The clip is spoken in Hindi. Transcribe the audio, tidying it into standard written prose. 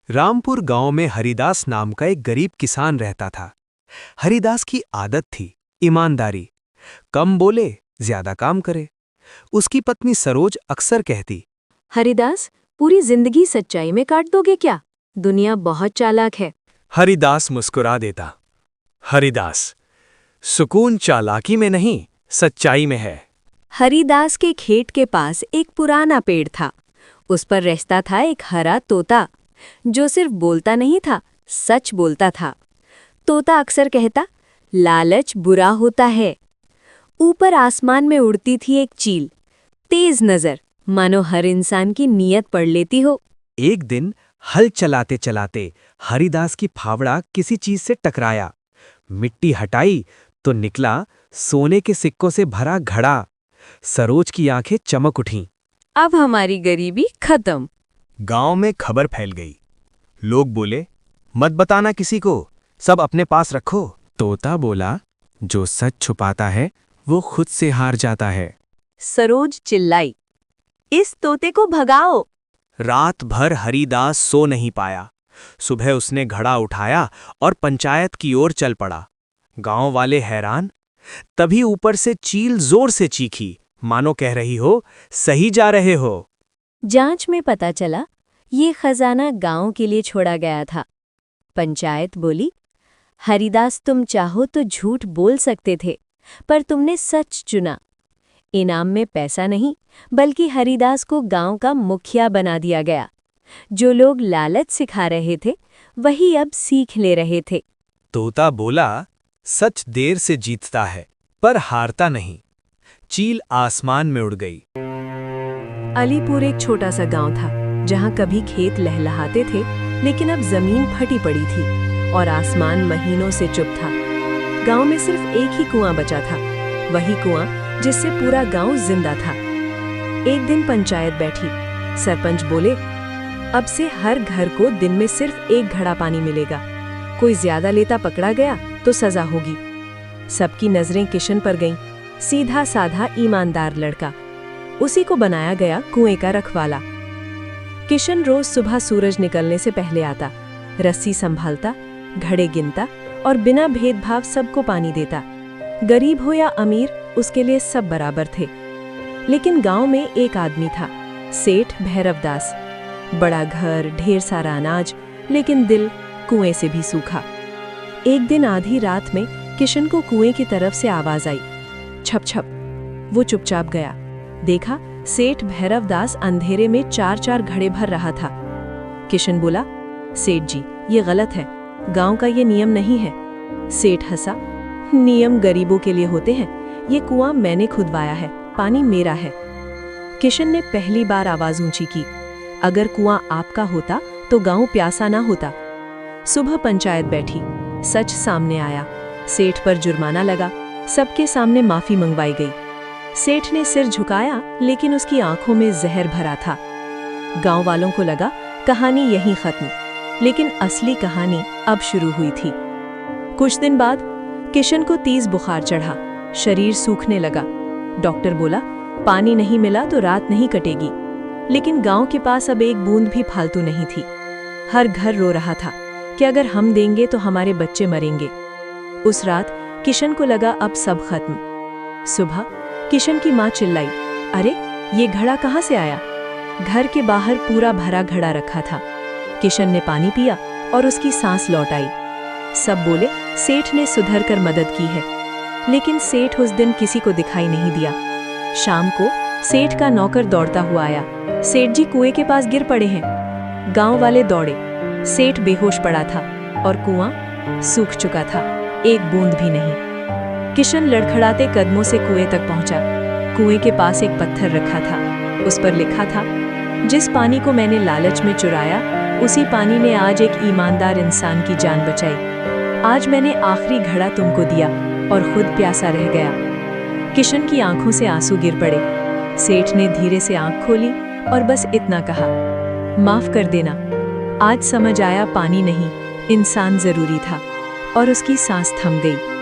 रामपुर गांव में हरिदास नाम का एक गरीब किसान रहता था। हरिदास की आदत थी ईमानदारी, कम बोले ज्यादा काम करे। उसकी पत्नी सरोज अक्सर कहती, हरिदास, पूरी जिंदगी सच्चाई में काट दोगे क्या? दुनिया बहुत चालाक है। हरिदास मुस्कुरा देता, हरिदास, सुकून चालाकी में नहीं सच्चाई में है। हरिदास के खेत के पास एक पुराना पेड़ था। उस पर रहता था एक हरा तोता, जो सिर्फ बोलता नहीं था, सच बोलता था। तोता अक्सर कहता, लालच बुरा होता है। ऊपर आसमान में उड़ती थी एक चील, तेज नजर, मानो हर इंसान की नीयत पढ़ लेती हो। एक दिन हल चलाते चलाते हरिदास की फावड़ा किसी चीज से टकराया। मिट्टी हटाई तो निकला सोने के सिक्कों से भरा घड़ा। सरोज की आंखें चमक उठीं। अब हमारी गरीबी खत्म। गांव में खबर फैल गई। लोग बोले, मत बताना किसी को, सब अपने पास रखो। तोता बोला, जो सच छुपाता है वो खुद से हार जाता है। सरोज चिल्लाई, इस तोते को भगाओ। रात भर हरिदास सो नहीं पाया। सुबह उसने घड़ा उठाया और पंचायत की ओर चल पड़ा। गांव वाले हैरान। तभी ऊपर से चील जोर से चीखी, मानो कह रही हो, सही जा रहे हो। जांच में पता चला, ये खजाना गांव के लिए छोड़ा गया था। पंचायत बोली, हरिदास, तुम चाहो तो झूठ बोल सकते थे, पर तुमने सच चुना। इनाम में पैसा नहीं, बल्कि हरिदास को गांव का मुखिया बना दिया गया। जो लोग लालच सिखा रहे थे, वही अब सीख ले रहे थे। तोता बोला, सच देर से जीतता है, पर हारता नहीं। चील आसमान में उड़ गई। अलीपुर एक छोटा सा गांव था, जहां कभी खेत लहलहाते थे, लेकिन अब जमीन फटी पड़ी थी और आसमान महीनों से चुप था। गांव में सिर्फ एक ही कुआं बचा था, वही कुआं जिससे पूरा गांव जिंदा था। एक दिन पंचायत बैठी। सरपंच बोले, अब से हर घर को दिन में सिर्फ एक घड़ा पानी मिलेगा। कोई ज्यादा लेता पकड़ा गया तो सजा होगी। सबकी नजरें किशन पर गईं। सीधा साधा ईमानदार लड़का, उसी को बनाया गया कुएं का रखवाला। किशन रोज सुबह सूरज निकलने से पहले आता, रस्सी संभालता, घड़े गिनता और बिना भेदभाव सबको पानी देता। गरीब हो या अमीर, उसके लिए सब बराबर थे। लेकिन गांव में एक आदमी था, सेठ भैरवदास। बड़ा घर, ढेर सारा अनाज, लेकिन दिल कुएं से भी सूखा। एक दिन आधी रात में किशन को कुएं की तरफ से आवाज आई, छप छप। वो चुपचाप गया। देखा, सेठ भैरवदास अंधेरे में 4-4 घड़े भर रहा था। किशन बोला, सेठ जी, ये गलत है, गांव का ये नियम नहीं है। सेठ हंसा, नियम गरीबों के लिए होते हैं, ये कुआं मैंने खुदवाया है, पानी मेरा है। किशन ने पहली बार आवाज ऊंची की, अगर कुआं आपका होता तो गांव प्यासा ना होता। सुबह पंचायत बैठी, सच सामने आया। सेठ पर जुर्माना लगा, सबके सामने माफी मंगवाई गई। सेठ ने सिर झुकाया, लेकिन उसकी आंखों में जहर भरा था। गांव वालों को लगा कहानी यहीं खत्म, लेकिन असली कहानी अब शुरू हुई थी। कुछ दिन बाद किशन को तेज बुखार चढ़ा, शरीर सूखने लगा। डॉक्टर बोला, पानी नहीं मिला तो रात नहीं कटेगी। लेकिन गांव के पास अब एक बूंद भी फालतू नहीं थी। हर घर रो रहा था कि अगर हम देंगे तो हमारे बच्चे मरेंगे। उस रात किशन को लगा अब सब खत्म। सुबह किशन की माँ चिल्लाई, अरे ये घड़ा कहाँ से आया? घर के बाहर पूरा भरा घड़ा रखा था। किशन ने पानी पिया और उसकी सांस लौट आई। सब बोले, सेठ ने सुधर कर मदद की है। लेकिन सेठ उस दिन किसी को दिखाई नहीं दिया। शाम को सेठ का नौकर दौड़ता हुआ आया, सेठ जी कुएं के पास गिर पड़े हैं। गांव वाले दौड़े। सेठ बेहोश पड़ा था और कुआं सूख चुका था, एक बूंद भी नहीं। किशन लड़खड़ाते कदमों से कुएं तक पहुंचा। कुएं के पास एक पत्थर रखा था, उस पर लिखा था, जिस पानी को मैंने लालच में चुराया, उसी पानी ने आज एक ईमानदार इंसान की जान बचाई। आज मैंने आखिरी घड़ा तुमको दिया और खुद प्यासा रह गया। किशन की आंखों से आंसू गिर पड़े। सेठ ने धीरे से आंख खोली और बस इतना कहा, माफ कर देना, आज समझ आया पानी नहीं, इंसान जरूरी था। और उसकी सांस थम गई।